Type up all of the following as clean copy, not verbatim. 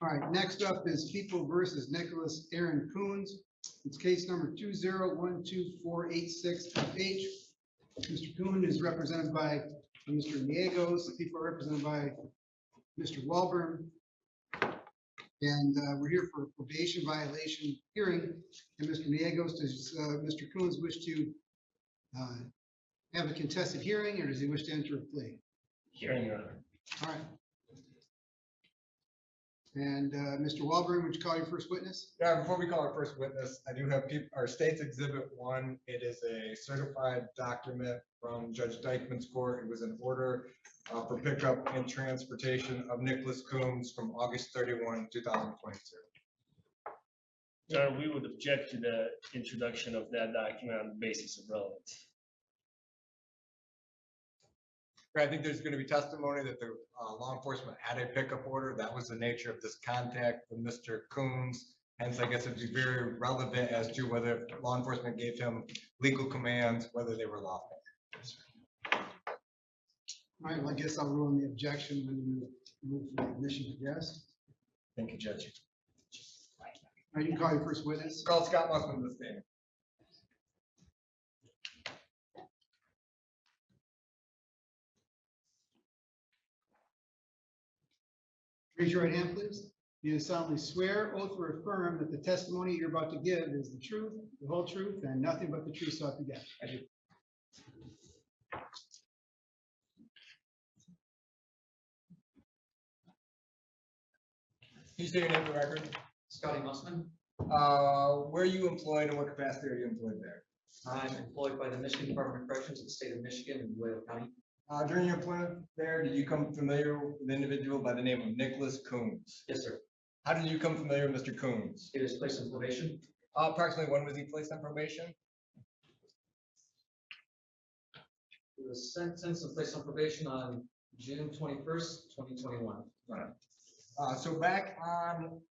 All right, next up is People versus Nicholas Aaron Coons. It's case number 2012486FH. Mr. Coon is represented by Mr. Miegos. The people are represented by Mr. Walburn. And we're here for a probation violation hearing. And Mr. Miegos, does Mr. Coons wish to have a contested hearing, or does he wish to enter a plea? Hearing, Your Honor. All right. And Mr. Walburn, would you call your first witness? Yeah, before we call our first witness, I do have our state's exhibit 1. It is a certified document from Judge Dykeman's court. It was an order for pickup and transportation of Nicholas Coons from August 31, 2022. Your Honor, we would object to the introduction of that document on the basis of relevance. I think there's going to be testimony that the law enforcement had a pickup order. That was the nature of this contact with Mr. Coons. Hence, I guess it'd be very relevant as to whether law enforcement gave him legal commands, whether they were lawful. All right, well, I guess I'll rule on the objection when you move for the admission to yes. Thank you, Judge. All right, you can call your first witness. Call Scott Musman to the stand. Raise your right hand, please. You solemnly swear, oath, or affirm that the testimony you're about to give is the truth, the whole truth, and nothing but the truth, so help you God. I do. Can you say your name for the record? Scotty Musman. Where are you employed and what capacity are you employed there? I'm employed by the Michigan Department of Corrections of the state of Michigan in Whale County. During your employment there, did you come familiar with an individual by the name of Nicholas Coons? Yes, sir. How did you come familiar with Mr. Coons? He was placed on probation. Approximately when was he placed on probation? He was sentenced and placed on probation on June 21st, 2021. Right. So back on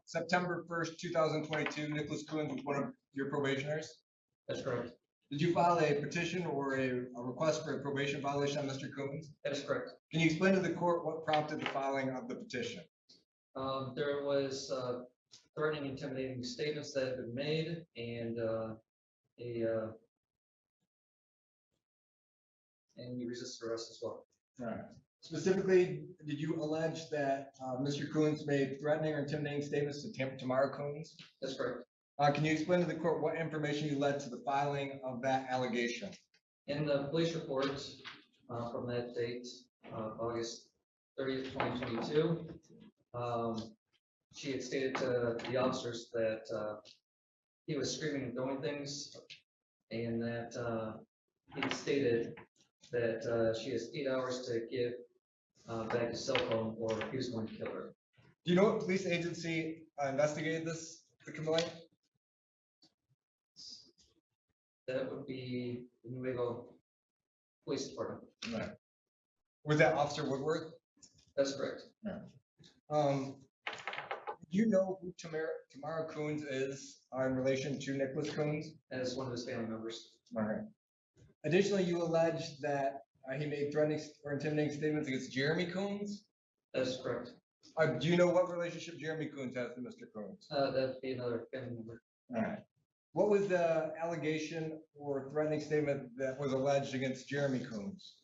September 1st, 2022, Nicholas Coons was one of your probationers. That's correct. Did you file a petition or a request for a probation violation on Mr. Coons? That is correct. Can you explain to the court what prompted the filing of the petition? There was threatening, intimidating statements that had been made, and he resisted arrest as well. All right. Specifically, did you allege that Mr. Coons made threatening or intimidating statements to Tamara Coons? That's correct. Can you explain to the court what information you led to the filing of that allegation? In the police report from that date, August 30th, 2022, she had stated to the officers that he was screaming and throwing things, and that he stated that she has 8 hours to give back his cell phone or he was going to kill her. Do you know what police agency investigated the complaint? That would be the Nuevo Police Department. Right. Was that Officer Woodworth? That's correct. Do you know who Tamara Coons is in relation to Nicholas Coons? As one of his family members. All right. Additionally, you allege that he made threatening or intimidating statements against Jeremy Coons? That is correct. Do you know what relationship Jeremy Coons has to Mr. Coons? That'd be another family member. All right. What was the allegation or threatening statement that was alleged against Jeremy Coons?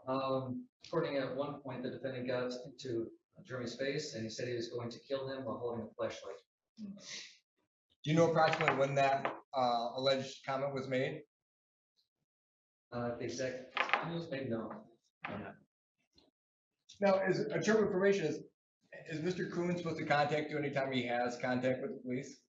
According at one point, the defendant got into Jeremy's face and he said he was going to kill him while holding a flashlight. Do you know approximately when that alleged comment was made? The exact time was made, no. Now, as a term of information, is Mr. Coons supposed to contact you anytime he has contact with the police?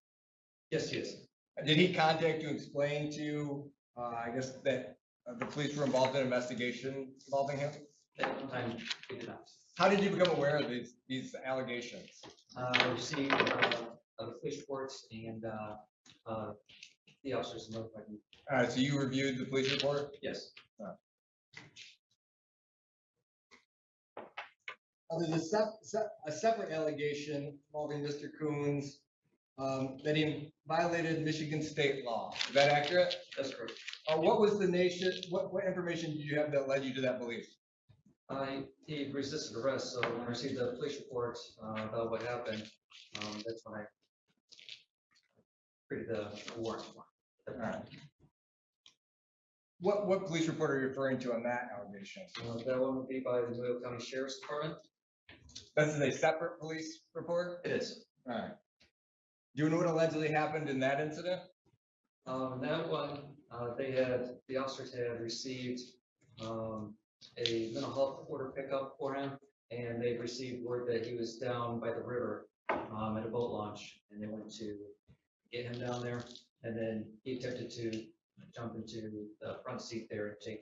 Yes, he is. Did he contact you, explain to you, I guess, that the police were involved in an investigation involving him? At one time, he did not. How did you become aware of these allegations? I received the police reports and the officers notified me. All right, so you reviewed the police report? Yes. There's a separate allegation involving Mr. Coons that he violated Michigan state law. Is that accurate? That's correct. What was the nation? What information did you have that led you to that belief? He resisted arrest, so when I received the police report about what happened, that's when I created the warrant. All right. What police report are you referring to on that allegation? That one would be by the New County Sheriff's Department. This is a separate police report? It is. All right. Do you know what allegedly happened in that incident? That one, the officers had received a mental health order pickup for him, and they received word that he was down by the river at a boat launch, and they went to get him down there, and then he attempted to jump into the front seat there and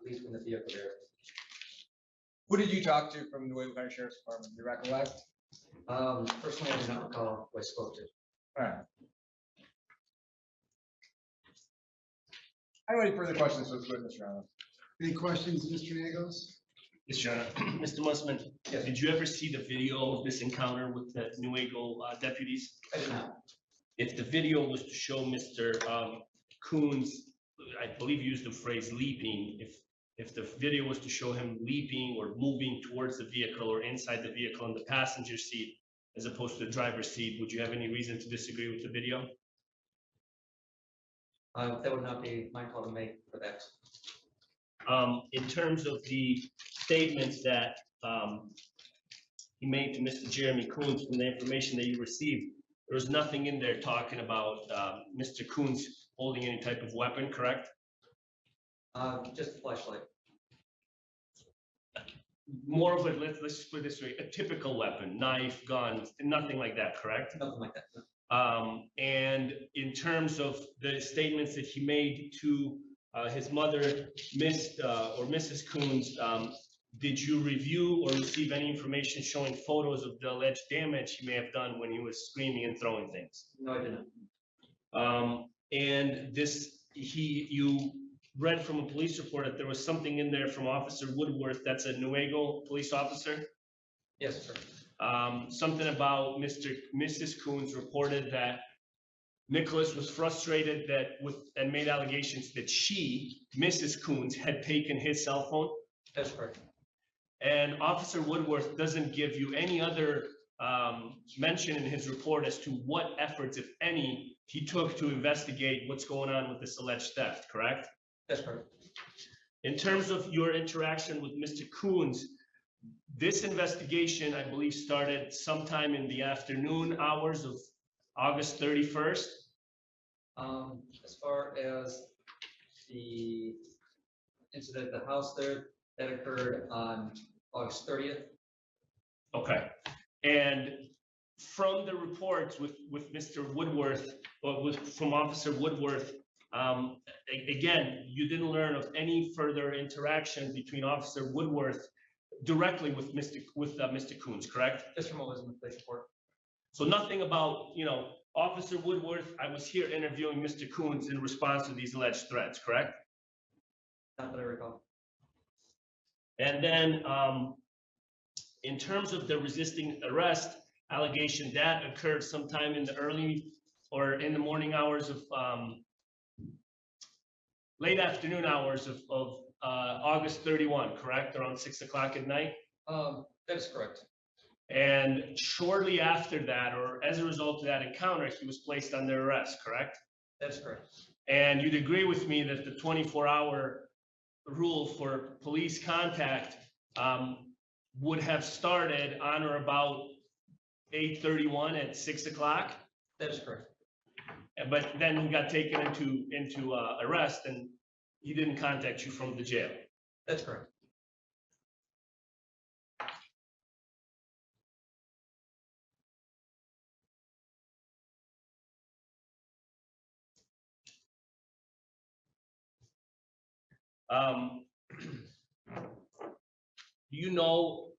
leave from the vehicle there. Who did you talk to from the Wayne County Sheriff's Department? Do you recollect? Personally, I do not recall who I spoke to. All right. I don't have any further questions for this witness, Your Honor. Any questions, Mr. Nagos? Yes, Your Honor. Mr. Musman, Yes. did you ever see the video of this encounter with the Nuevo deputies? I did not. If the video was to show Mr. Coons, I believe you used the phrase leaping, if the video was to show him leaping or moving towards the vehicle or inside the vehicle in the passenger seat as opposed to the driver's seat, would you have any reason to disagree with the video? That would not be my call to make for that. In terms of the statements that he made to Mr. Jeremy Coons from the information that you received, there was nothing in there talking about Mr. Coons holding any type of weapon, correct? Just a flashlight. More of a, let's put it this way, a typical weapon, knife, gun, nothing like that, correct? Nothing like that. No. And in terms of the statements that he made to his mother, Mrs. Coons, did you review or receive any information showing photos of the alleged damage he may have done when he was screaming and throwing things? No, I did not. And you read from a police report that there was something in there from Officer Woodworth, that's a Nuevo police officer? Yes, sir. Something about Mrs. Coons reported that Nicholas was frustrated and made allegations that she, Mrs. Coons, had taken his cell phone. That's correct. And Officer Woodworth doesn't give you any other mention in his report as to what efforts, if any, he took to investigate what's going on with this alleged theft, correct? That's correct. In terms of your interaction with Mr. Coons, this investigation, I believe, started sometime in the afternoon hours of August 31st. As far as the incident at the house there, that occurred on August 30th. Okay. And from the reports with Mr. Woodworth, from Officer Woodworth, again, you didn't learn of any further interaction between Officer Woodworth directly with Mr. Coons, correct? Just from what was in the police report. So nothing about, Officer Woodworth, I was here interviewing Mr. Coons in response to these alleged threats, correct? Not that I recall. And then in terms of the resisting arrest allegation, that occurred sometime in the early or in the morning hours of late afternoon hours of August 31, correct? Around 6 o'clock at night? That is correct. And shortly after that, or as a result of that encounter, he was placed under arrest, correct? That is correct. And you'd agree with me that the 24-hour rule for police contact would have started on or about 8:31 at 6 o'clock? That is correct. But then he got taken into arrest and he didn't contact you from the jail. That's correct. You know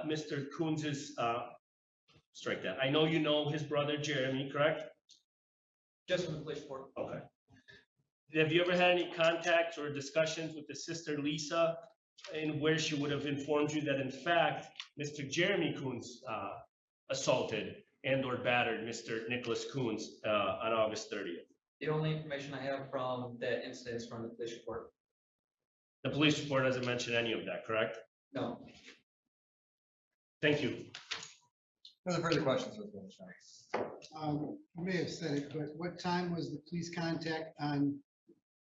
Mr. Coons's, strike that. I know you know his brother Jeremy, correct? Just from the police report. Okay. Have you ever had any contacts or discussions with his sister Lisa in where she would have informed you that in fact Mr. Jeremy Coons assaulted and or battered Mr. Nicholas Coons on August 30th? The only information I have from that incident is from the police report. The police report doesn't mention any of that, correct? No, Thank you. No further questions for the witness. You may have said it, but what time was the police contact on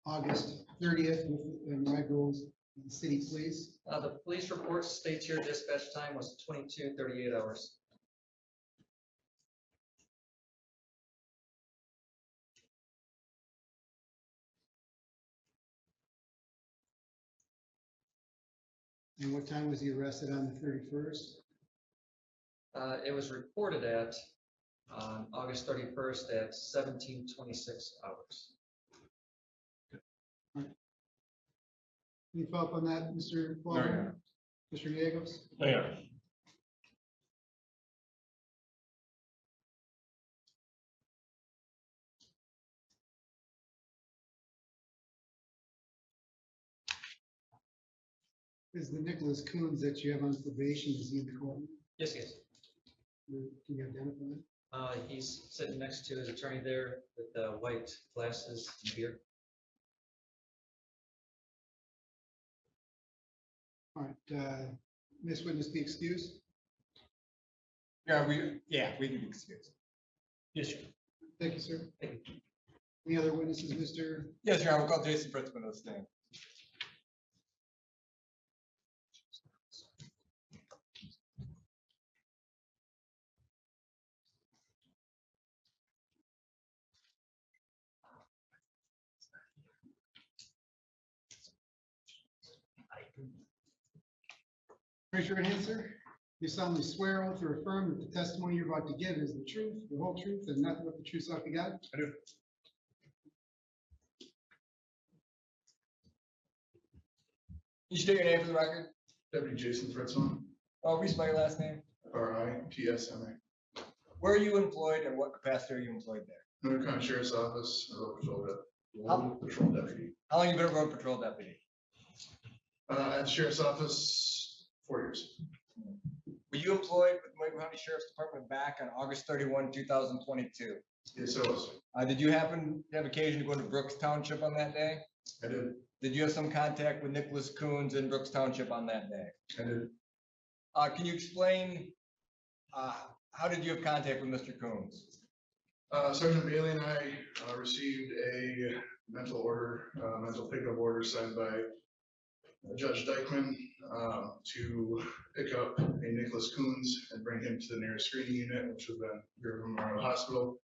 August 30th with Regulus, the city police? the police report states your dispatch time was 22:38 hours. And what time was he arrested on the 31st? It was reported on August 31st at 17:26 hours. Can you follow up on that, Mr. No, Walden? Mr. Gallegos? Yeah. Is the Nicholas Coons that you have on probation, is he in the courtroom? Yes, yes. Can you identify him? He's sitting next to his attorney there with the white glasses and beard. All right, Ms. Witness, be excused. Yeah, we can be excused. Yes, sir. Thank you, sir. Any other witnesses, Mr.? Yes, Your Honor, we'll call Jason Fritzman to the stand. Raise your right hand, sir. You solemnly swear oath or affirm that the testimony you're about to give is the truth, the whole truth, and nothing but the truth, so help you God? I do. You state your name for the record? Deputy Jason Fritzman, Oh, we spell your last name. RITSMA, Where are you employed and what capacity are you employed there? North County Sheriff's Office, Road Patrol Deputy. How long you been a road patrol deputy? At the Sheriff's Office, 4 years. Were you employed with the Macon County Sheriff's Department back on August 31, 2022? Yes, I was. Did you happen to have occasion to go to Brooks Township on that day? I did. Did you have some contact with Nicholas Coons in Brooks Township on that day? I did. Can you explain, how did you have contact with Mr. Coons? Sergeant Bailey and I received a mental pickup order signed by Judge Dykeman to pick up a Nicholas Coons and bring him to the nearest screening unit, which would have been River Memorial Hospital.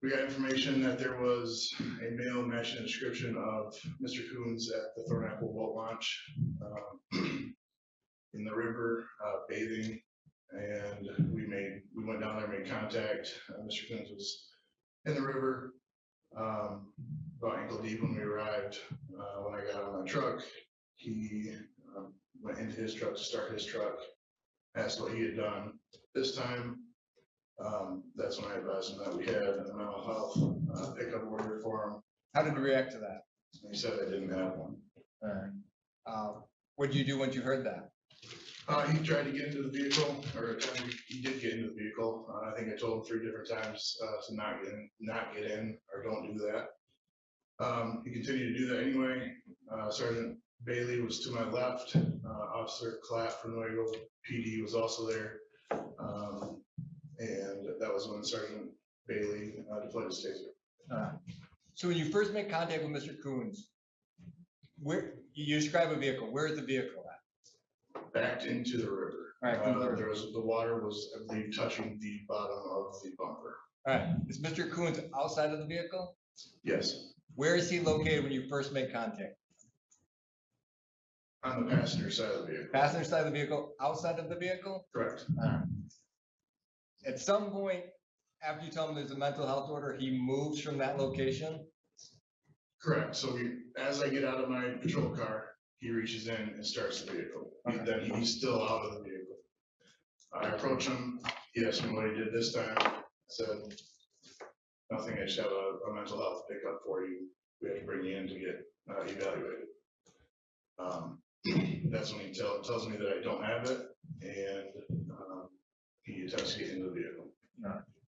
We got information that there was a male matching the description of Mr. Coons at the Thornapple boat launch in the river bathing, and we went down there, made contact. Mr. Coons was in the river about ankle deep when we arrived. When I got on my truck, he went into his truck to start his truck, asked what he had done. This time, that's when I advised him that we had a mental health pickup order for him. How did you react to that? He said I didn't have one. What did you do once you heard that? He tried to get into the vehicle, or he did get into the vehicle. I think I told him 3 different times to not get in, or don't do that. He continued to do that anyway. Sergeant Bailey was to my left. Officer Clapp from Nuevo PD was also there. And that was when Sergeant Bailey deployed his taser. So when you first made contact with Mr. Coons, where you describe a vehicle, where is the vehicle at? Backed into the river. Right. The water was, I believe, touching the bottom of the bumper. All right, is Mr. Coons outside of the vehicle? Yes, Where is he located when you first made contact? on the passenger side of the vehicle. Passenger side of the vehicle, outside of the vehicle? Correct. At some point, after you tell him there's a mental health order, he moves from that location? Correct. So as I get out of my patrol car, he reaches in and starts the vehicle. Then he's still out of the vehicle. I approach him. He asked me what he did this time. I said, nothing. I just have a mental health pickup for you. We have to bring you in to get evaluated. That's when he tells me that I don't have it, and he attempts to get into the vehicle.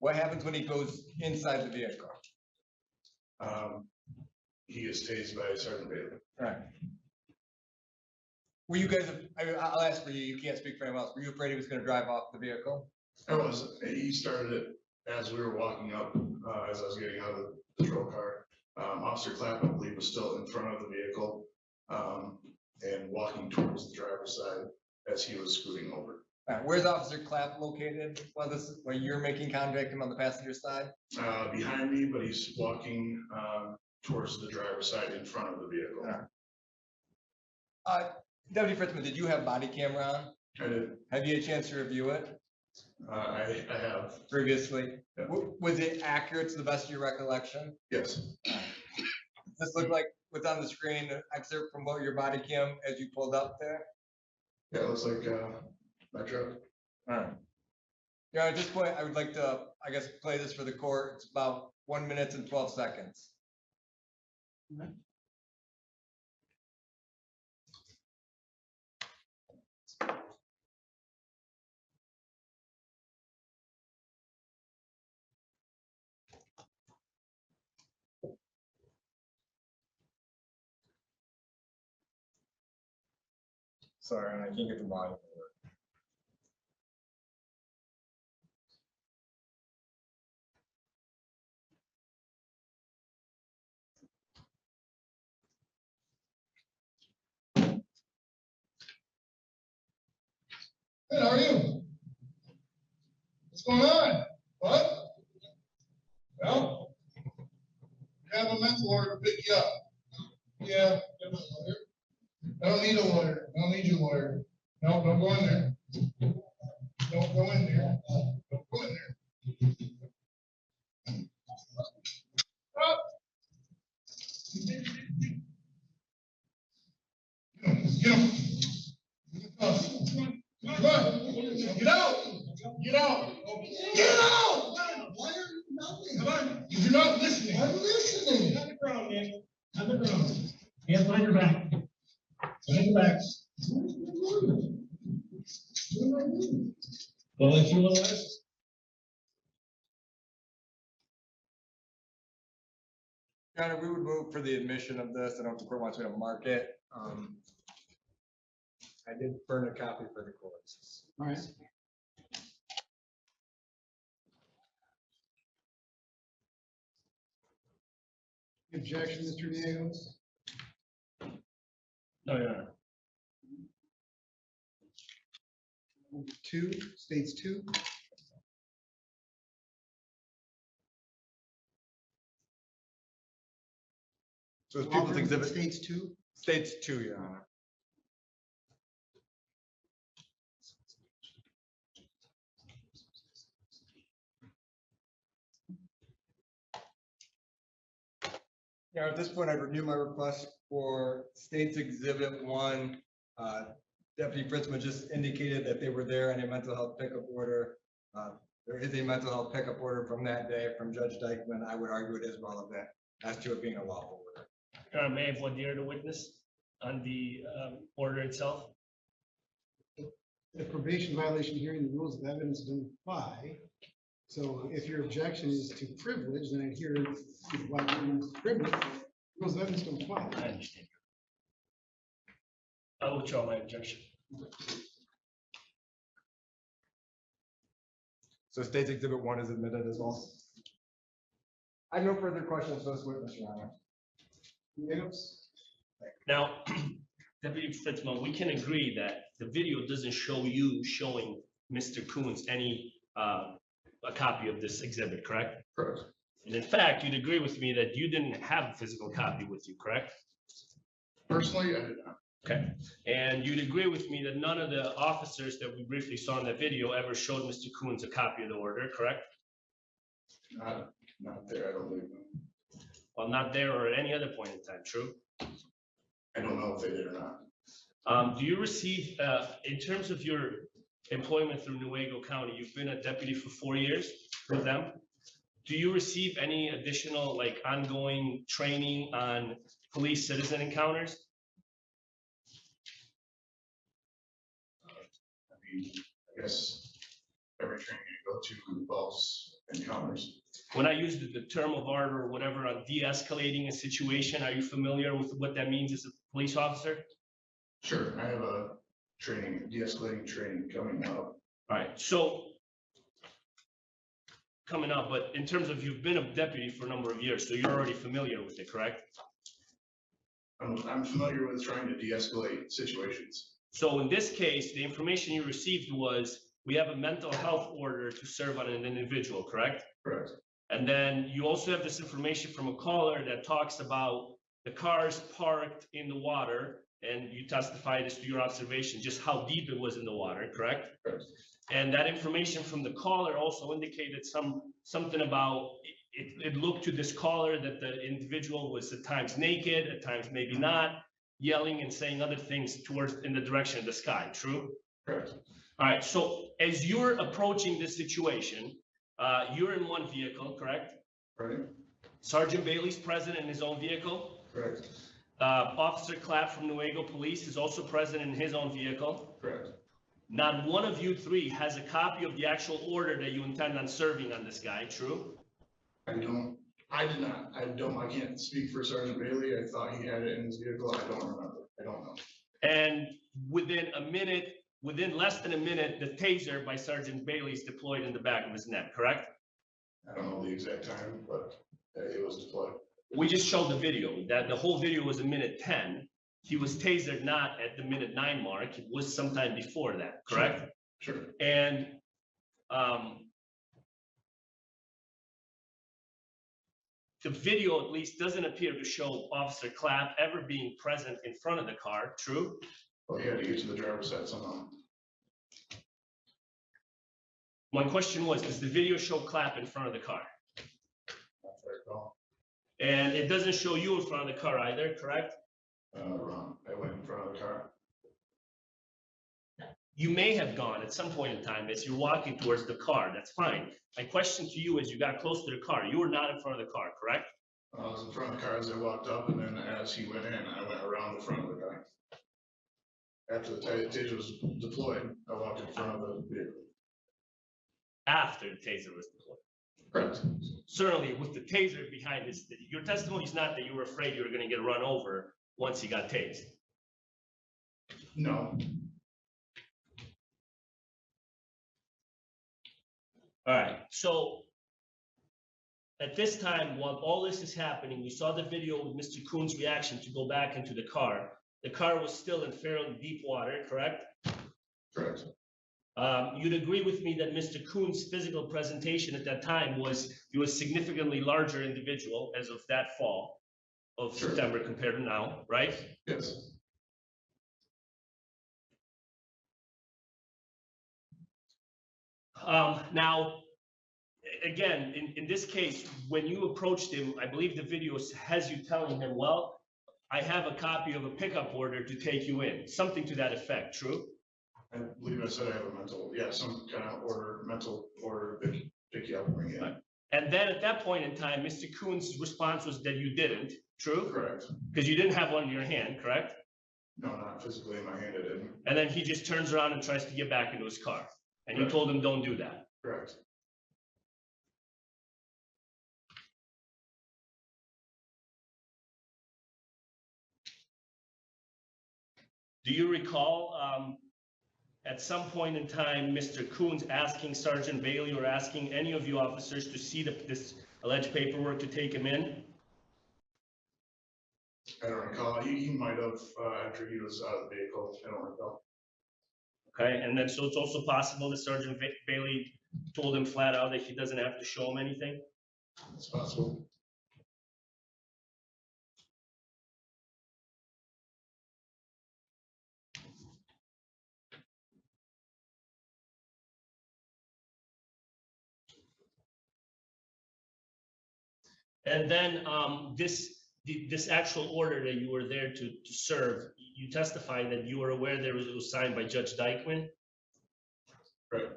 What happens when he goes inside the vehicle? He gets tased by Sergeant Bailey. Right. Were you guys, I'll ask for you, you can't speak for anyone else. Were you afraid he was gonna drive off the vehicle? I was, he started it as we were walking up, as I was getting out of the patrol car. Officer Clapp, I believe, was still in front of the vehicle, and walking towards the driver's side as he was scooting over. Where's Officer Clapp located while while you're making contact with him on the passenger side? Behind me, but he's walking, towards the driver's side in front of the vehicle. Deputy Fritzman, did you have body camera on? I did, Have you had a chance to review it I have, previously? Yeah. Was it accurate to the best of your recollection? yes, Does this look like what's on the screen, an excerpt from what your body cam as you pulled up there? yeah, it looks like, my truck. Alright. Yeah, at this point, I would like to, I guess, play this for the court. It's about 1 minute and 12 seconds. Sorry, I can't get the volume. Good, how are you? What's going on? What? Well, you have a mental order to pick you up. Yeah, you have a lawyer. I don't need a lawyer. I don't need your lawyer. No, don't go in there. Don't go in there. Don't go in there. Up. Get him. Come on. Get out. Get out. Get out. Why are you nothing? Come on. You're not listening. I'm listening. On the ground, man. On the ground. Hands behind your back. Behind your back. Well, if you want to. Your Honor, we would move for the admission of this. I don't know if the court wants me to mark it. I did burn a copy for the courts. All right. Objection, Mr. Diegos? No, Your Honor. Two, states two. So it's People's Exhibit States two. States 2, Your Honor. Now, at this point, I'd renew my request for States Exhibit 1. Deputy Fritzman just indicated that they were there on a mental health pickup order. There is a mental health pickup order from that day from Judge Dykeman. I would argue it is relevant as to it being a lawful order. Your Honor, may I voir dire the witness on the order itself? The probation violation hearing, the rules of evidence don't apply. So if your objection is to privilege, then I hear why privilege, rules of evidence don't apply. I understand. I will withdraw my objection. So States Exhibit 1 is admitted as well. I have no further questions for this witness, Your Honor. Diegos? Now, Deputy Fritzman, we can agree that the video doesn't show you showing Mr. Coons any a copy of this exhibit, correct? Correct. And in fact, you'd agree with me that you didn't have a physical copy with you, correct? Personally, I did not. Okay. And you'd agree with me that none of the officers that we briefly saw in that video ever showed Mr. Coons a copy of the order, correct? Not there, I don't believe. Well, not there or at any other point in time, true? I don't know if they did or not. Do you receive, in terms of your employment through Newaygo County, you've been a deputy for 4 years with them? Do you receive any additional, like, ongoing training on police citizen encounters? I guess every training you go to involves encounters. When I use the term of art or whatever on de-escalating a situation, are you familiar with what that means as a police officer? Sure, I have a training, de-escalating training coming up. All right, so coming up, but in terms of you've been a deputy for a number of years, so you're already familiar with it, correct? I'm familiar with trying to de-escalate situations. So in this case, the information you received was, we have a mental health order to serve on an individual, correct? Correct. And then you also have this information from a caller that talks about the cars parked in the water, and you testified as to your observation, just how deep it was in the water, correct? Correct. And that information from the caller also indicated something about, it looked to this caller that the individual was at times naked, at times maybe not, yelling and saying other things towards, in the direction of the sky, true? Correct. All right, so as you're approaching this situation, you're in one vehicle, correct? Right. Sergeant Bailey's present in his own vehicle. Correct. Officer Clapp from Nuevo Police is also present in his own vehicle. Correct. Not one of you three has a copy of the actual order that you intend on serving on this guy, true? I did not. I can't speak for Sergeant Bailey. I thought he had it in his vehicle. I don't remember. I don't know. And within less than a minute, the taser by Sergeant Bailey is deployed in the back of his neck, correct? I don't know the exact time, but it was deployed. We just showed the video, that the whole video was a minute 10. He was tasered not at the minute 9 mark, it was sometime before that, correct? Sure. And the video at least doesn't appear to show Officer Clapp ever being present in front of the car, true? Well, he had to get to the driver's side somehow. My question was, does the video show Clapp in front of the car? Not very well. And it doesn't show you in front of the car either, correct? Wrong. I went in front of the car. You may have gone at some point in time as you're walking towards the car, that's fine. My question to you is, you got close to the car, you were not in front of the car, correct? I was in front of the car as I walked up, and then as he went in, I went around the front of the guy. After the taser was deployed, I walked in front of the vehicle. After the taser was deployed. Correct. Certainly with the taser behind this, your testimony is not that you were afraid you were gonna get run over once you got tased. No. All right, so at this time, while all this is happening, we saw the video with Mr. Kuhn's reaction to go back into the car. The car was still in fairly deep water, correct? Correct. You'd agree with me that Mr. Kuhn's physical presentation at that time was, he was significantly larger individual as of that fall of Sure. September compared to now, right? Yes. Now, again, in this case, when you approached him, I believe the video has you telling him, well, I have a copy of a pickup order to take you in, something to that effect, true? I believe I said I have a some kind of mental order, pick you up and bring you in. And then at that point in time, Mr. Kuhn's response was that you didn't, true? Correct. Because you didn't have one in your hand, correct? No, not physically in my hand, I didn't. And then he just turns around and tries to get back into his car. And you Correct. told him, don't do that. Correct. Do you recall at some point in time, Mr. Kuhn's asking Sergeant Bailey or asking any of you officers to see this alleged paperwork to take him in? I don't recall. He might have after he was out of the vehicle. I don't recall. Okay, and then so it's also possible that Sergeant Bailey told him flat out that he doesn't have to show him anything? It's possible. And then this actual order that you were there to serve, you testified that you were aware it was signed by Judge Dykeman? Right.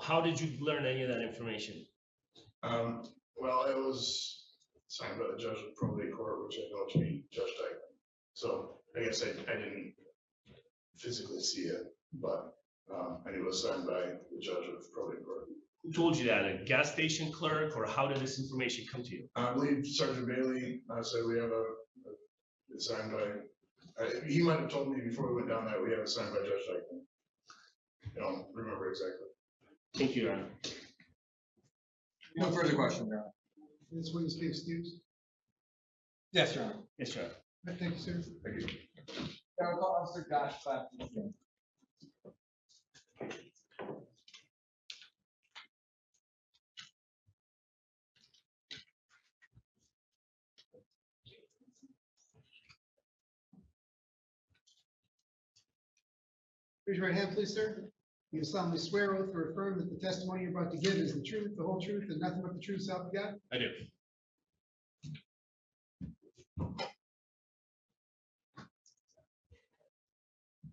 How did you learn any of that information? Well, it was signed by the judge of probate court, which I know to be Judge Dykeman. So I guess I didn't physically see it, but and it was signed by the judge of probate court. Who told you that? A gas station clerk, or how did this information come to you? I believe Sergeant Bailey said we have it's signed by He might have told me before we went down that we have it signed by Judge Dyke. I don't remember exactly. Thank you, Your Honor. No further questions, Your Honor. This witness be excused. Yes, Your Honor. Yes, Your Honor. Thank you, sir. Thank you. Yeah, I'll call Officer Josh Clapp. Raise your right hand, please, sir. You solemnly swear oath or affirm that the testimony you're about to give is the truth, the whole truth, and nothing but the truth, so help you God? I do.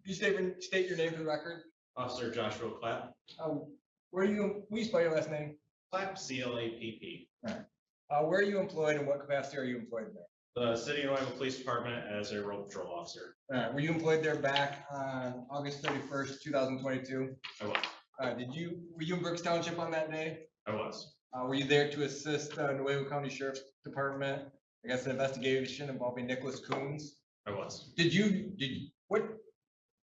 You state your name for the record. Officer Joshua Clapp, Where are you, will you spell your last name? Clapp, C-L-A-P-P. Where are you employed and what capacity are you employed there? The City of Normal Police Department as a road patrol officer. Were you employed there back on August 31st, 2022? I was. Were you in Brooks Township on that day? I was. Were you there to assist Nuevo County Sheriff's Department, I guess, an investigation involving Nicholas Coons? I was. Do you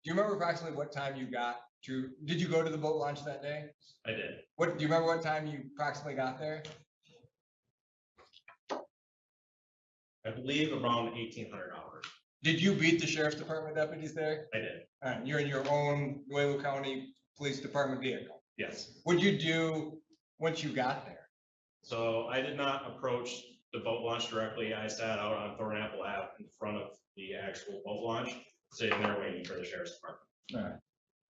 remember approximately what time you got to, did you go to the boat launch that day? I did. Do you remember what time you approximately got there? I believe around 1,800 hours. Did you beat the Sheriff's Department deputies there? I did. You're in your own Nuevo County Police Department vehicle. Yes. What'd you do once you got there? So I did not approach the boat launch directly. I sat out on Thornapple Ave in front of the actual boat launch, sitting there waiting for the Sheriff's Department.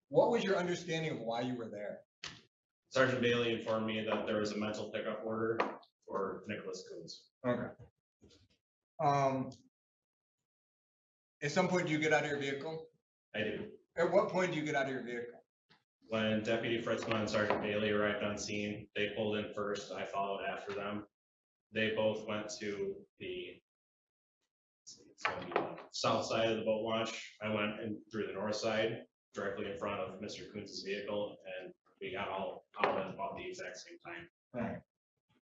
What was your understanding of why you were there? Sergeant Bailey informed me that there was a mental pickup order for Nicholas Coons. Okay. At some point, do you get out of your vehicle? I do. At what point do you get out of your vehicle? When Deputy Fritzman and Sergeant Bailey arrived on scene, they pulled in first. I followed after them. They both went to the south side of the boat launch. I went in through the north side, directly in front of Mr. Coons' vehicle, and we got all out at about the exact same time.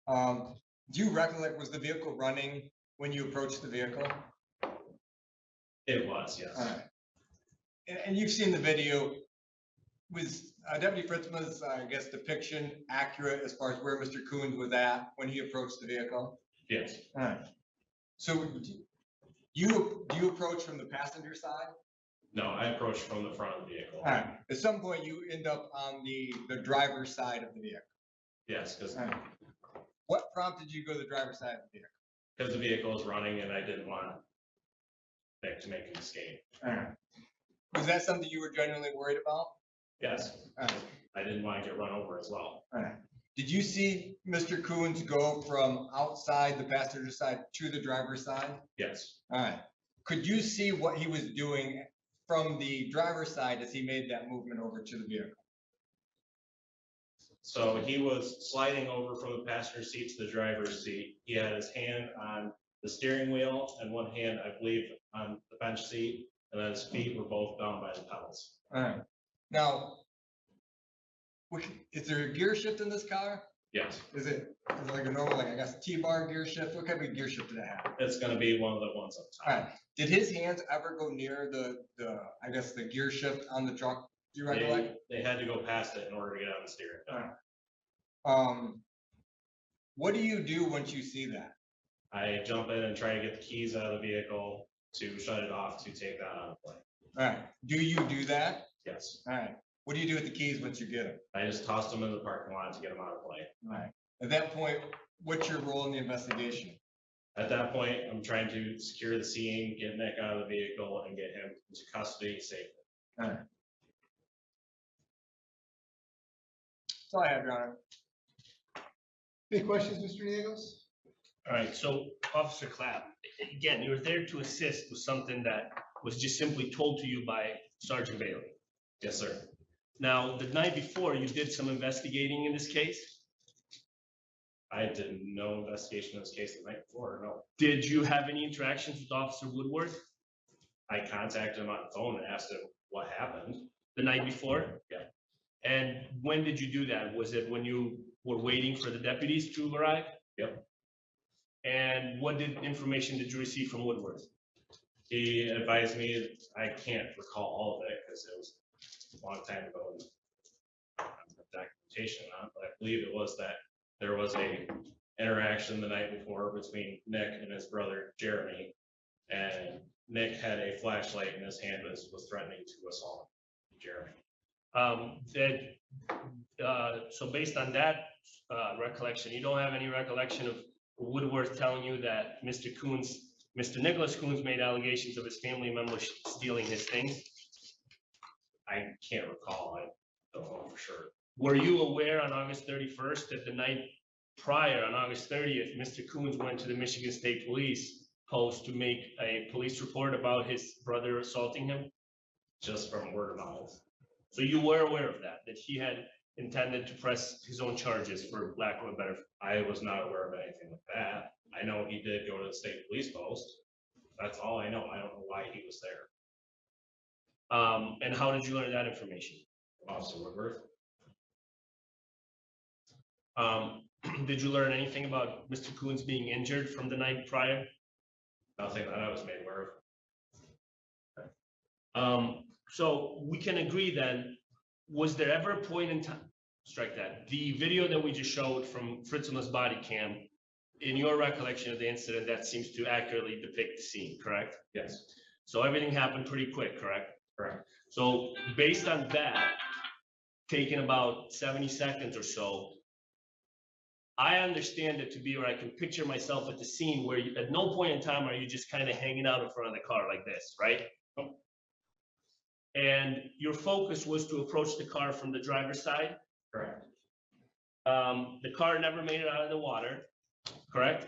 All right. Do you recollect, was the vehicle running when you approached the vehicle? It was, yes. All right. And you've seen the video. Was Deputy Fritzman's, I guess, depiction accurate as far as where Mr. Coons was at when he approached the vehicle? Yes. All right. So do you approach from the passenger side? No, I approached from the front of the vehicle. All right. At some point, you end up on the driver's side of the vehicle. Yes, because All right. What prompted you to go to the driver's side of the vehicle? the vehicle was running and I didn't want Nick to make an escape. All right. Was that something you were genuinely worried about? Yes, All right. I didn't want to get run over as well. All right. Did you see Mr. Coons go from outside the passenger side to the driver's side? Yes, All right. Could you see what he was doing from the driver's side as he made that movement over to the vehicle? so he was sliding over from the passenger seat to the driver's seat. He had his hand on the steering wheel and one hand, I believe, on the bench seat, and then his feet were both bound by the pedals. All right. Now, is there a gear shift in this car? Yes, Is it like a normal, like I guess T-bar gear shift? What kind of gear shift did it have? it's gonna be one of the ones up All top. right. Did his hands ever go near the I guess the gear shift on the truck? Do you recollect? They had to go past it in order to get on the steering wheel. What do you do once you see that? I jump in and try to get the keys out of the vehicle to shut it off to take that out of play. All right. Do you do that? Yes, All right. What do you do with the keys once you get them? I just tossed them in the parking lot to get them out of play. All right. At that point, what's your role in the investigation? At that point, I'm trying to secure the scene, get Nick out of the vehicle, and get him into custody safely. All right. That's all I have, Your Honor. Any questions, Mr. Niegos? All right, so Officer Clapp, again, you were there to assist with something that was just simply told to you by Sergeant Bailey. Yes, sir. Now, the night before, you did some investigating in this case. I did no investigation of this case the night before, no. Did you have any interactions with Officer Woodworth I contacted him on the phone and asked him what happened. the night before? Yeah. And when did you do that? Was it when you were waiting for the deputies to arrive? Yep. And what information did you receive from Woodworth? He advised me, I can't recall all of it because it was a long time ago. And I don't have documentation on, it, but I believe it was that there was a interaction the night before between Nick and his brother Jeremy. And Nick had a flashlight in his hand and was threatening to assault Jeremy. So based on that recollection, you don't have any recollection of Woodworth telling you that Mr. Nicholas Coons made allegations of his family members stealing his things? I can't recall, I don't know for sure. Were you aware on August 31st that the night prior, on August 30th, Mr. Coons went to the Michigan State Police post to make a police report about his brother assaulting him? Just from word of mouth. So you were aware of that he had intended to press his own charges, for lack of a better. I was not aware of anything like that. I know he did go to the state police post. That's all I know. I don't know why he was there. And how did you learn that information? Officer Woodworth. Did you learn anything about Mr. Coons being injured from the night prior? Nothing that I was made aware of. So we can agree then, was there ever a point in time, strike that, the video that we just showed from Fritzima's body cam, in your recollection of the incident, that seems to accurately depict the scene, correct? Yes, So everything happened pretty quick, correct? correct. So based on that, taking about 70 seconds or so, I understand it to be where I can picture myself at the scene where at no point in time are you just kind of hanging out in front of the car like this, right? And your focus was to approach the car from the driver's side. Correct. The car never made it out of the water, correct?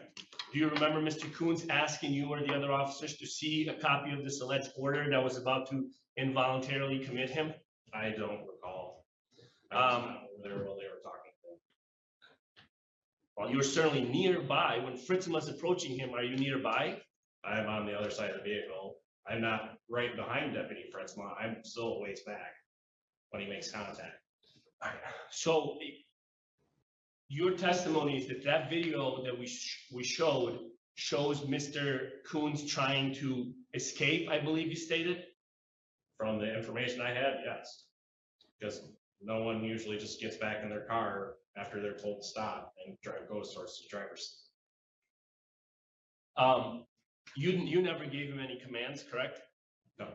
Do you remember Mr. Coons asking you or the other officers to see a copy of this alleged order that was about to involuntarily commit him? I don't recall. I was not over there while they were talking to him. Well, you're certainly nearby. When Fritzima's approaching him, are you nearby? I'm on the other side of the vehicle. I'm not right behind Deputy Fritzma. I'm still a ways back when he makes contact. So your testimony is that that video that we showed shows Mr. Coons trying to escape, I believe you stated? From the information I had, yes. Because no one usually just gets back in their car after they're told to stop and goes towards the driver's seat. You never gave him any commands, correct? No.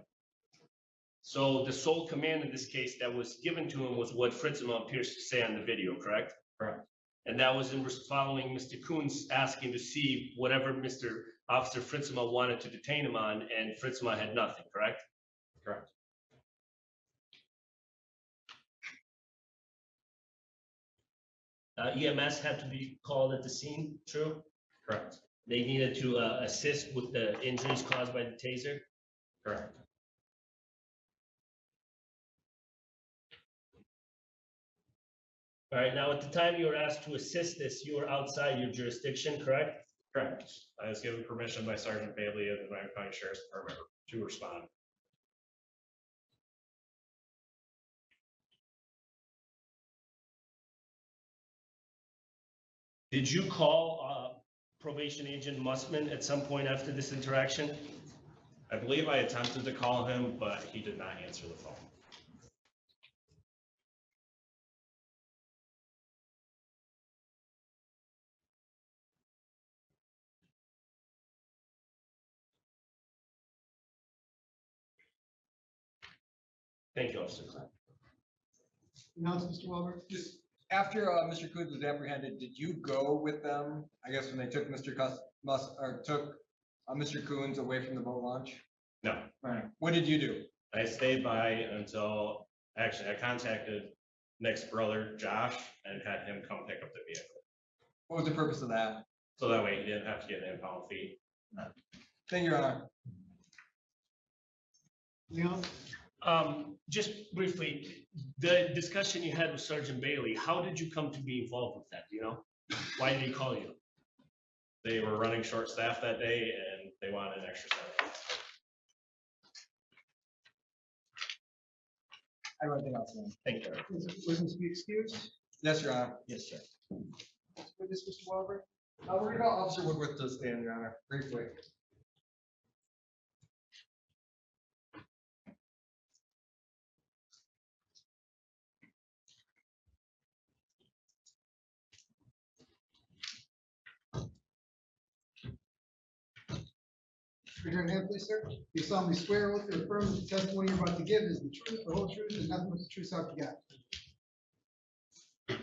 So the sole command in this case that was given to him was what Fritzma appears to say on the video, correct? Correct. And that was in following Mr. Coons asking to see whatever Officer Fritzma wanted to detain him on, and Fritzma had nothing, correct? Correct. EMS had to be called at the scene, true? Correct. They needed to assist with the injuries caused by the taser? Correct. All right, now at the time you were asked to assist this, you were outside your jurisdiction, correct? Correct. I was given permission by Sergeant Bailey of the Miami County Sheriff's Department to respond. Did you call probation agent Mussman at some point after this interaction? I believe I attempted to call him, but he did not answer the phone. Thank you, Officer Klein. Announce, Mr. Walbert. Just after Mr. Coons was apprehended, did you go with them? I guess when they took Mr. Mr. Coons away from the boat launch? No, Right. What did you do? I stayed by until, actually, I contacted Nick's brother, Josh, and had him come pick up the vehicle. What was the purpose of that? So that way he didn't have to get an impound fee. Thank you, Your Honor. Leon? Just briefly, the discussion you had with Sergeant Bailey, how did you come to be involved with that, do you know? Why did he call you? They were running short staff that day and they wanted an extra set of hands. I have nothing else, man. Thank you. Witness be excused. Yes, Your Honor. Yes, sir. Witness, Mr. Walbert. We're gonna call Officer Woodworth to stand, Your Honor, briefly. Raise your hand, please, sir. You solemnly swear oath or affirm that the testimony you're about to give is the truth, the whole truth, and nothing but the truth, so help you God. Can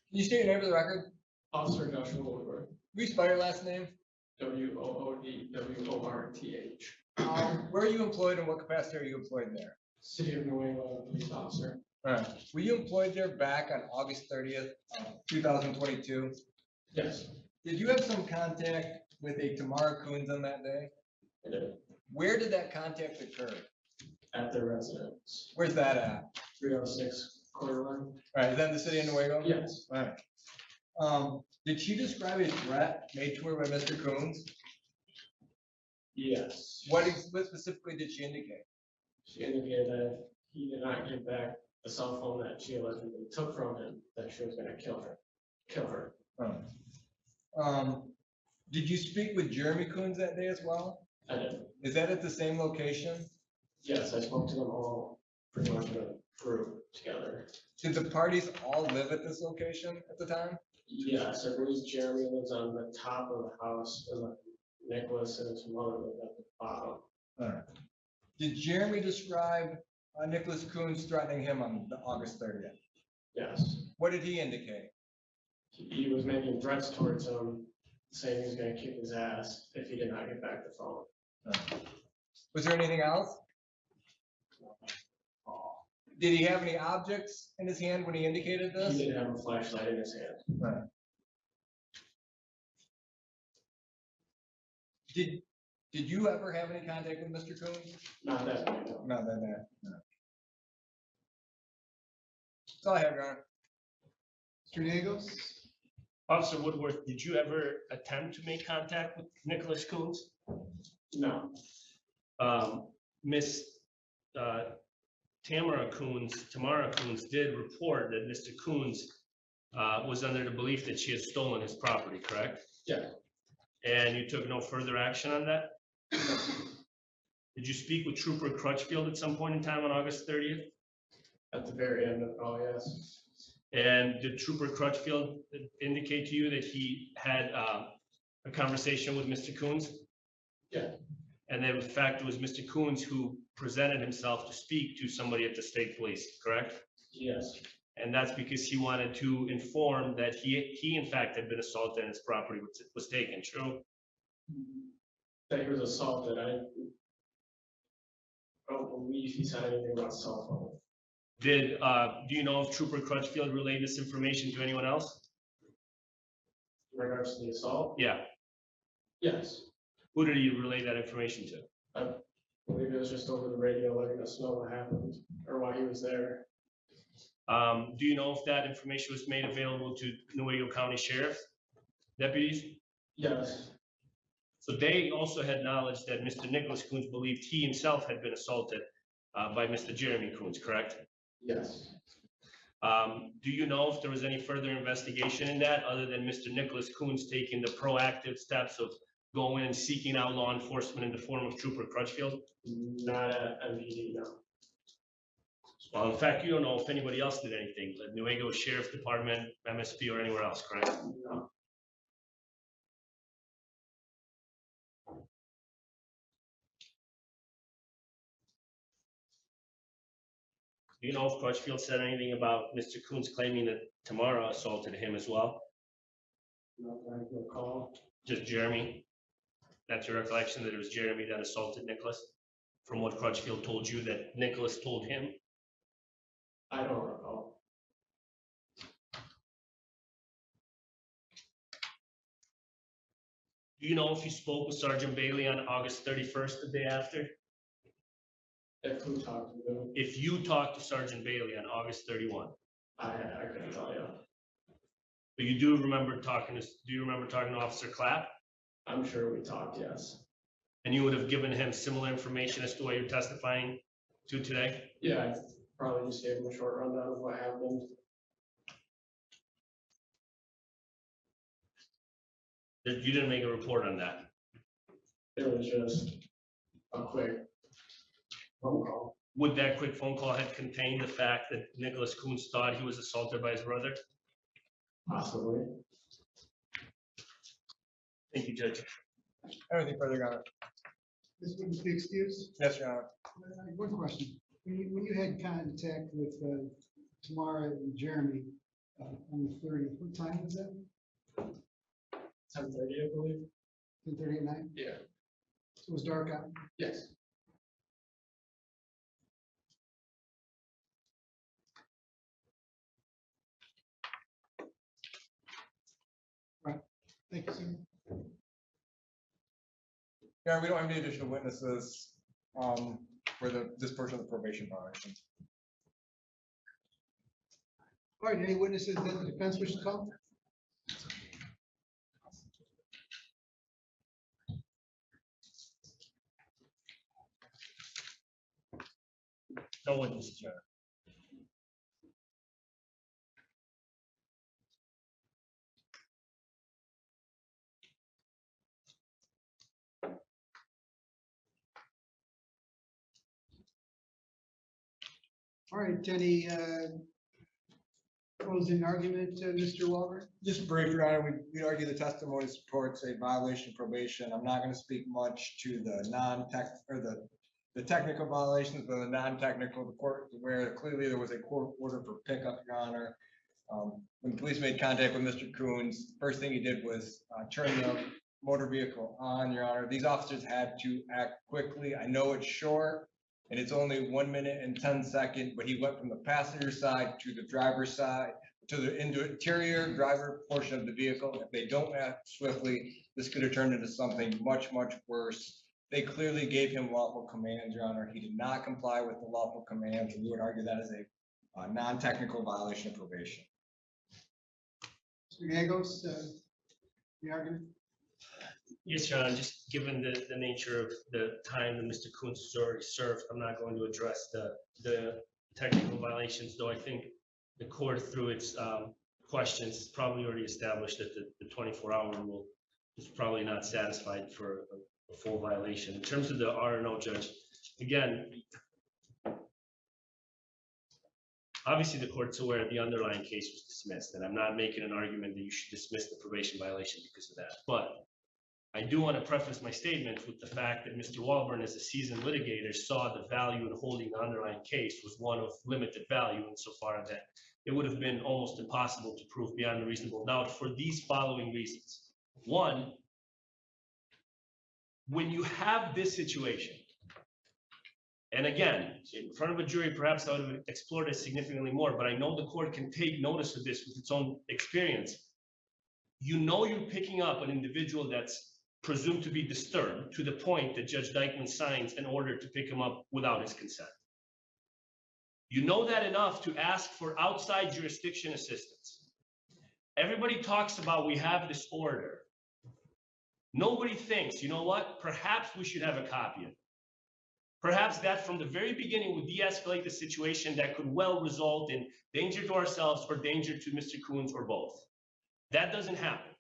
you state your name for the record? Officer Joshua Woodward, Will you spell your last name? WOODWORTH, Where are you employed and what capacity are you employed there? City of New England police officer. Alright, were you employed there back on August 30th, 2022? Yes, Did you have some contact with a Tamara Coons on that day? I did. Where did that contact occur? At their residence, Where's that at? 306 Cortland. Alright, is that in the city of Nuevo? Yes, Alright. Did she describe a threat made to her by Mr. Coons? yes. What specifically did she indicate? She indicated that if he did not give back the cell phone that she allegedly took from him, that she was gonna kill her. Did you speak with Jeremy Coons that day as well? I did. Is that at the same location? Yes, I spoke to them all pretty much in a group together. Did the parties all live at this location at the time? Yes, I believe Jeremy lives on the top of the house, and Nicholas and his mother live at the bottom. Alright. Did Jeremy describe Nicholas Coons threatening him on August 30th? Yes, What did he indicate? he was making threats towards him, saying he was gonna kick his ass if he did not get back the phone. Was there anything else? Did he have any objects in his hand when he indicated He this? did have a flashlight in his hand. Did you ever have any contact with Mr. Coons? Not that way, no. Not that. No. That's all I have, Your Honor. Mr. Negos? Officer Woodworth, did you ever attempt to make contact with Nicholas Coons? No, Miss Tamara Coons did report that Mr. Coons was under the belief that she had stolen his property, correct? yeah, And you took no further action on that? Did you speak with Trooper Crutchfield at some point in time on August 30th? at the very end of, oh, yes. And did Trooper Crutchfield indicate to you that he had a conversation with Mr. Coons? Yeah. And that in fact it was Mr. Coons who presented himself to speak to somebody at the state police, correct? Yes, And that's because he wanted to inform that he in fact had been assaulted and his property was taken, true? that he was assaulted, I don't believe he said anything about cell phone. Do you know if Trooper Crutchfield relayed this information to anyone else? In regards to the assault, Yeah. yes, Who did he relay that information to? I believe it was just over the radio letting us know what happened, or why he was there. Do you know if that information was made available to Nuevo County Sheriff deputies? Yes, So they also had knowledge that Mr. Nicholas Coons believed he himself had been assaulted by Mr. Jeremy Coons, correct? yes, Do you know if there was any further investigation in that, other than Mr. Nicholas Coons taking the proactive steps of going and seeking out law enforcement in the form of Trooper Crutchfield? not at MPD, no. Well, in fact, you don't know if anybody else did anything, the Nuevo Sheriff Department, MSP, or anywhere else, correct? No. Do you know if Crutchfield said anything about Mr. Coons claiming that Tamara assaulted him as well? Not that I can recall. Just Jeremy? That's your recollection, that it was Jeremy that assaulted Nicholas? From what Crutchfield told you, that Nicholas told him? I don't recall. Do you know if you spoke with Sergeant Bailey on August 31st, the day after? If who talked to them, If you talked to Sergeant Bailey on August 31, I couldn't tell you. but you do remember talking to Officer Clapp? I'm sure we talked, yes. And you would have given him similar information as to what you're testifying to today? Yeah, I probably just gave him a short rundown of what happened. You didn't make a report on that? It was just a quick phone call. Would that quick phone call have contained the fact that Nicholas Coons thought he was assaulted by his brother? Possibly. Thank you, Judge. Anything further, Your Honor? This witness be excused. Yes, Your Honor. One question. When you had contact with Tamara and Jeremy on the 30th, what time was that? 10:30, I believe. 10:30 at night? Yeah. So it was dark out? Yes. Thank you, sir. Yeah, we don't have any additional witnesses for this portion of the probation violation. All right, any witnesses that the defense wishes to call? No witnesses, Your Honor. All right, any closing argument, Mr. Walker? Just brief, Your Honor, we argue the testimony supports a violation of probation. I'm not going to speak much to the non-tech or the technical violations, but the non-technical, the court, where clearly there was a court order for pickup, Your Honor. When the police made contact with Mr. Coons, first thing he did was turn the motor vehicle on, Your Honor. These officers had to act quickly. I know it's short and it's only 1 minute and 10 seconds, but he went from the passenger side to the driver's side to the interior driver portion of the vehicle. If they don't act swiftly, this could have turned into something much, much worse. They clearly gave him lawful commands, Your Honor. He did not comply with the lawful commands, and we would argue that is a non-technical violation of probation. Mr. Gallegos, the argument? Yes, Your Honor, just given the nature of the time that Mr. Coons has already served, I'm not going to address the technical violations, though I think the court, through its questions, probably already established that the 24-hour rule is probably not satisfied for a full violation. In terms of the R&O, Judge, again, obviously the court's aware the underlying case was dismissed, and I'm not making an argument that you should dismiss the probation violation because of that. But I do want to preface my statement with the fact that Mr. Walburn, as a seasoned litigator, saw the value in holding the underlying case was one of limited value insofar that it would have been almost impossible to prove beyond a reasonable doubt for these following reasons. One, when you have this situation, and again, in front of a jury, perhaps I would have explored it significantly more, but I know the court can take notice of this with its own experience. You know you're picking up an individual that's presumed to be disturbed to the point that Judge Dykeman signs an order to pick him up without his consent. You know that enough to ask for outside jurisdiction assistance. Everybody talks about we have this order. Nobody thinks, you know what, perhaps we should have a copy of it. Perhaps that from the very beginning would de-escalate the situation that could well result in danger to ourselves or danger to Mr. Coons or both. That doesn't happen.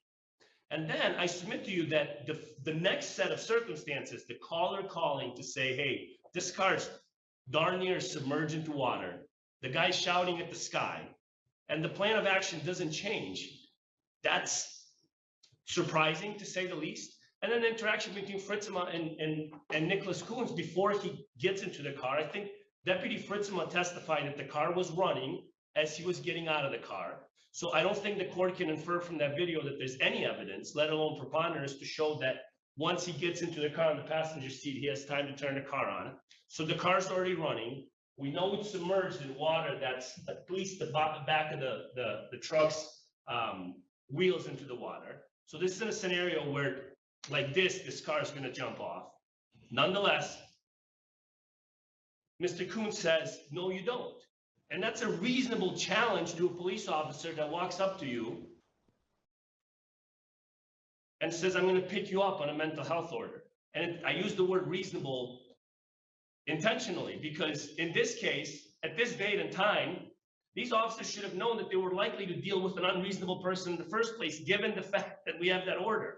And then I submit to you that the next set of circumstances, the caller calling to say, hey, this car's darn near submerged into water, the guy's shouting at the sky, and the plan of action doesn't change, that's surprising to say the least. And then the interaction between Fritzema and Nicholas Coons before he gets into the car. I think Deputy Fritzema testified that the car was running as he was getting out of the car. So I don't think the court can infer from that video that there's any evidence, let alone preponderance, to show that once he gets into the car in the passenger seat, he has time to turn the car on. So the car's already running. We know it's submerged in water that's at least the back of the truck's wheels into the water. So this is in a scenario where, like this car is going to jump off. Nonetheless, Mr. Coons says, no, you don't. And that's a reasonable challenge to a police officer that walks up to you and says, I'm going to pick you up on a mental health order. And I use the word reasonable intentionally because in this case, at this date and time, these officers should have known that they were likely to deal with an unreasonable person in the first place, given the fact that we have that order.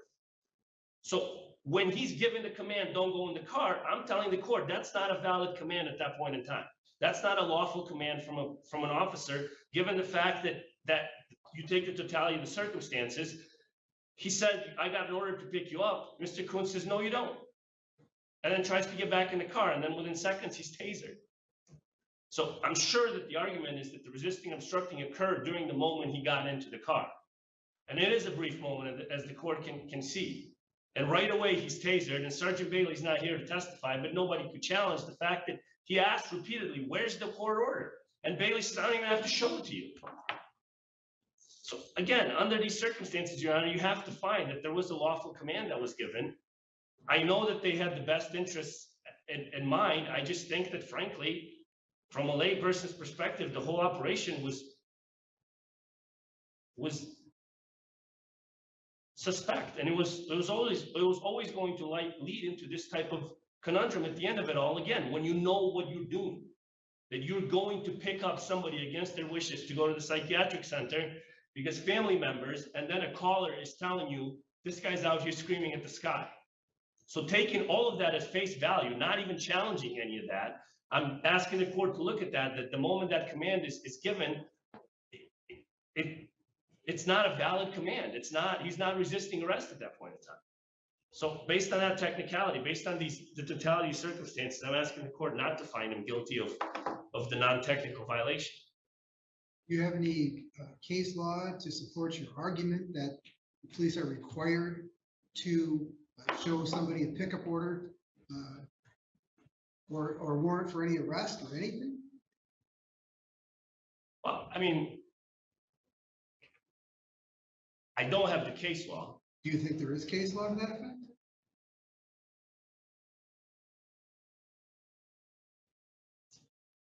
So when he's given the command, don't go in the car, I'm telling the court, that's not a valid command at that point in time. That's not a lawful command from an officer, given the fact that you take the totality of the circumstances. He said, I got an order to pick you up. Mr. Coons says, no, you don't. And then tries to get back in the car, and then within seconds, he's tasered. So I'm sure that the argument is that the resisting obstructing occurred during the moment he got into the car. And it is a brief moment, as the court can see. And right away, he's tasered, and Sergeant Bailey's not here to testify, but nobody could challenge the fact that he asked repeatedly, where's the court order? And Bailey says, I don't even have to show it to you. So again, under these circumstances, Your Honor, you have to find that there was a lawful command that was given. I know that they had the best interests in mind. I just think that frankly, from a lay person's perspective, the whole operation was suspect. And it was always going to lead into this type of conundrum at the end of it all. Again, when you know what you're doing, that you're going to pick up somebody against their wishes to go to the psychiatric center because family members, and then a caller is telling you, this guy's out here screaming at the sky. So taking all of that as face value, not even challenging any of that, I'm asking the court to look at that the moment that command is given, it's not a valid command. He's not resisting arrest at that point in time. So based on that technicality, based on the totality of circumstances, I'm asking the court not to find him guilty of the non-technical violation. Do you have any case law to support your argument that the police are required to show somebody a pickup order or warrant for any arrest or anything? Well, I mean, I don't have the case law. Do you think there is case law to that effect?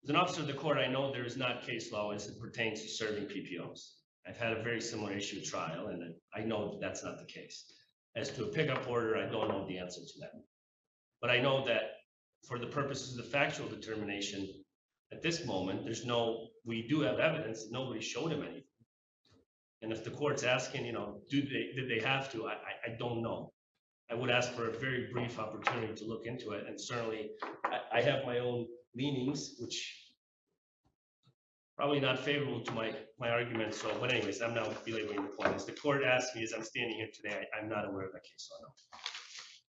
As an officer of the court, I know there is not case law as it pertains to serving PPOs. I've had a very similar issue trial, and I know that that's not the case. As to a pickup order, I don't know the answer to that. But I know that for the purposes of the factual determination, at this moment, we do have evidence that nobody showed him anything. And if the court's asking, did they have to? I don't know. I would ask for a very brief opportunity to look into it. And certainly I have my own leanings, which probably not favorable to my argument. So, but anyways, I'm not belaboring the point. As the court asked me as I'm standing here today, I'm not aware of that case law.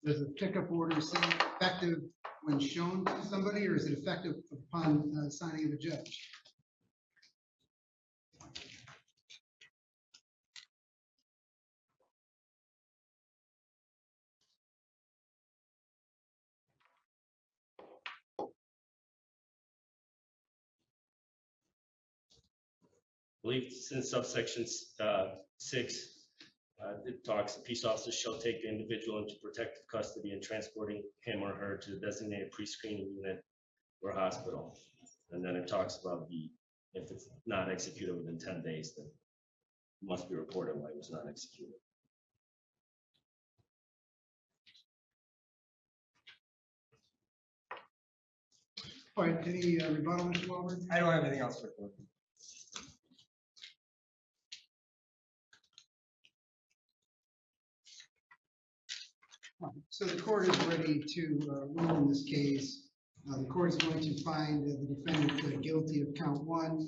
No. Does a pickup order seem effective when shown to somebody, or is it effective upon signing of a judge? I believe since subsection 6, it talks, the peace officer shall take the individual into protective custody and transporting him or her to the designated pre-screening unit or hospital. And then it talks about if it's not executed within 10 days, then it must be reported why it was not executed. All right, any rebuttal, Mr. Walbert? I don't have anything else for you. So the court is ready to rule in this case. The court is going to find the defendant guilty of count 1,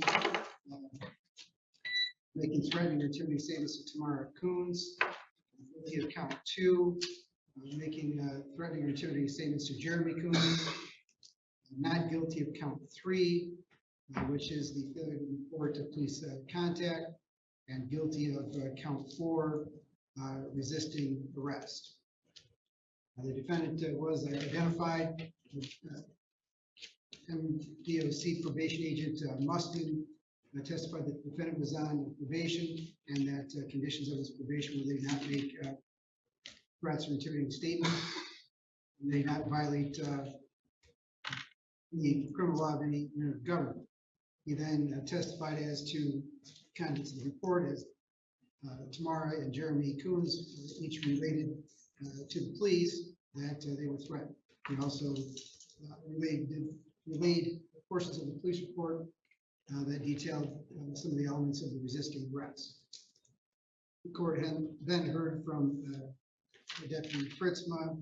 making threatening or intimidating statements to Tamara Coons, guilty of count 2, making threatening or intimidating statements to Jeremy Coons, not guilty of count 3, which is the failure to report to police contact, and guilty of count 4, resisting arrest. The defendant was identified. MDOC probation agent Mustin testified that the defendant was on probation and that conditions of his probation were they not make threats or intimidating statements, and they not violate the criminal law of any unit of government. He then testified as to contents of the report as Tamara and Jeremy Coons each related to the police that they were threatened. He also relayed portions of the police report that detailed some of the elements of the resisting arrest. The court then heard from Deputy Fritzma,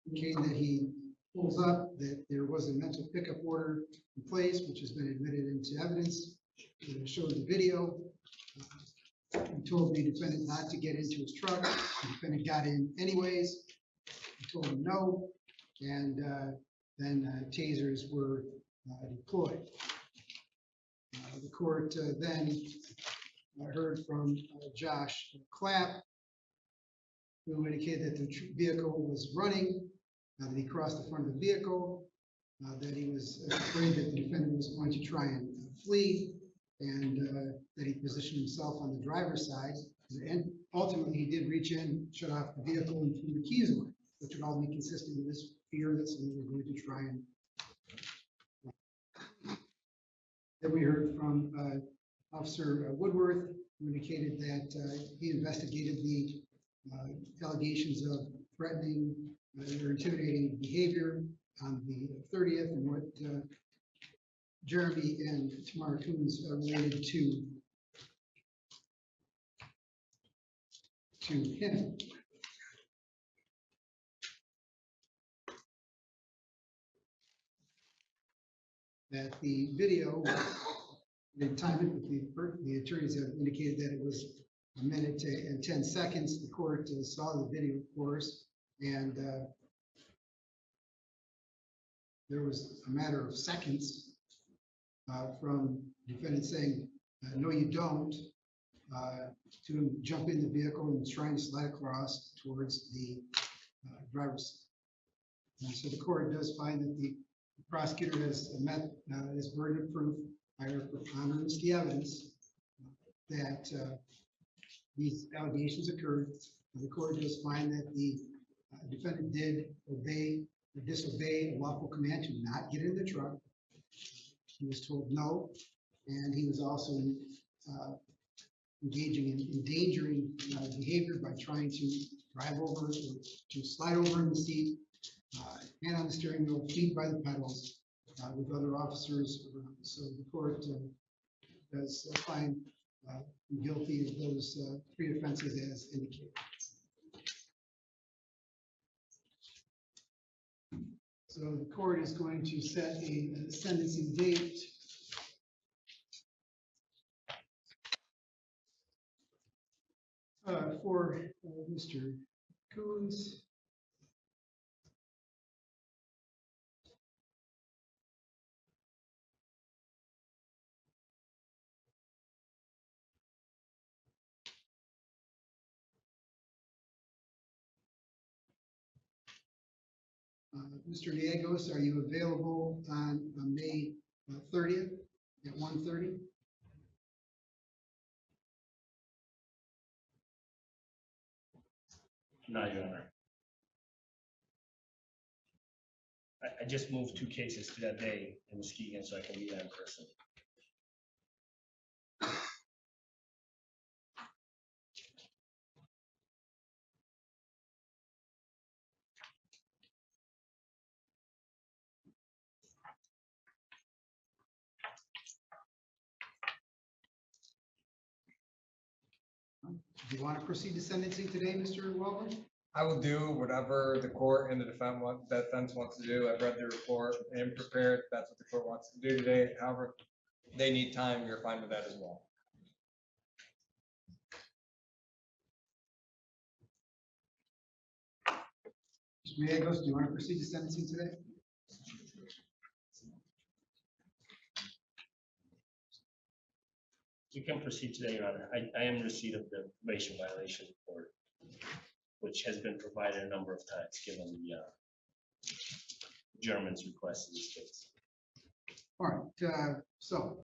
indicating that he pulls up that there was a mental pickup order in place, which has been admitted into evidence. It showed the video. He told the defendant not to get into his truck. The defendant got in anyways. He told him no, and then tasers were deployed. The court then heard from Josh Clapp, who indicated that the vehicle was running, that he crossed the front of the vehicle, that he was afraid that the defendant was going to try and flee, and that he positioned himself on the driver's side. And ultimately, he did reach in, shut off the vehicle, and threw the keys away, which would all be consistent with his fear that someone was going to try and. Then we heard from Officer Woodworth, who indicated that he investigated the allegations of threatening or intimidating behavior on the 30th, and what Jeremy and Tamara Coons related to him. That the video, the time, the attorneys have indicated that it was a minute and 10 seconds. The court saw the video, of course, and there was a matter of seconds from the defendant saying, no, you don't, to him jump in the vehicle and trying to slide across towards the driver's seat. And so the court does find that the prosecutor has met his burden of proof by preponderance of the evidence that these allegations occurred. The court does find that the defendant did obey or disobey a lawful command to not get in the truck. He was told no, and he was also engaging in endangering behavior by trying to drive over or to slide over in the seat, hand on the steering wheel, feet by the pedals, with other officers around. So the court does find him guilty of those three offenses as indicated. So the court is going to set a sentencing date for Mr. Coons. Mr. Diegos, are you available on May 30th at 1:30? No, Your Honor. I just moved 2 cases to that day in Muskegon, so I can be there in person. Do you want to proceed to sentencing today, Mr. Welborn? I will do whatever the court and the defense wants to do. I've read the report and prepared. That's what the court wants to do today. However, they need time. You're fine with that as well. Mr. Diegos, do you want to proceed to sentencing today? You can proceed today, Your Honor. I am in receipt of the probation violation report, which has been provided a number of times, given the German's request in this case. All right, so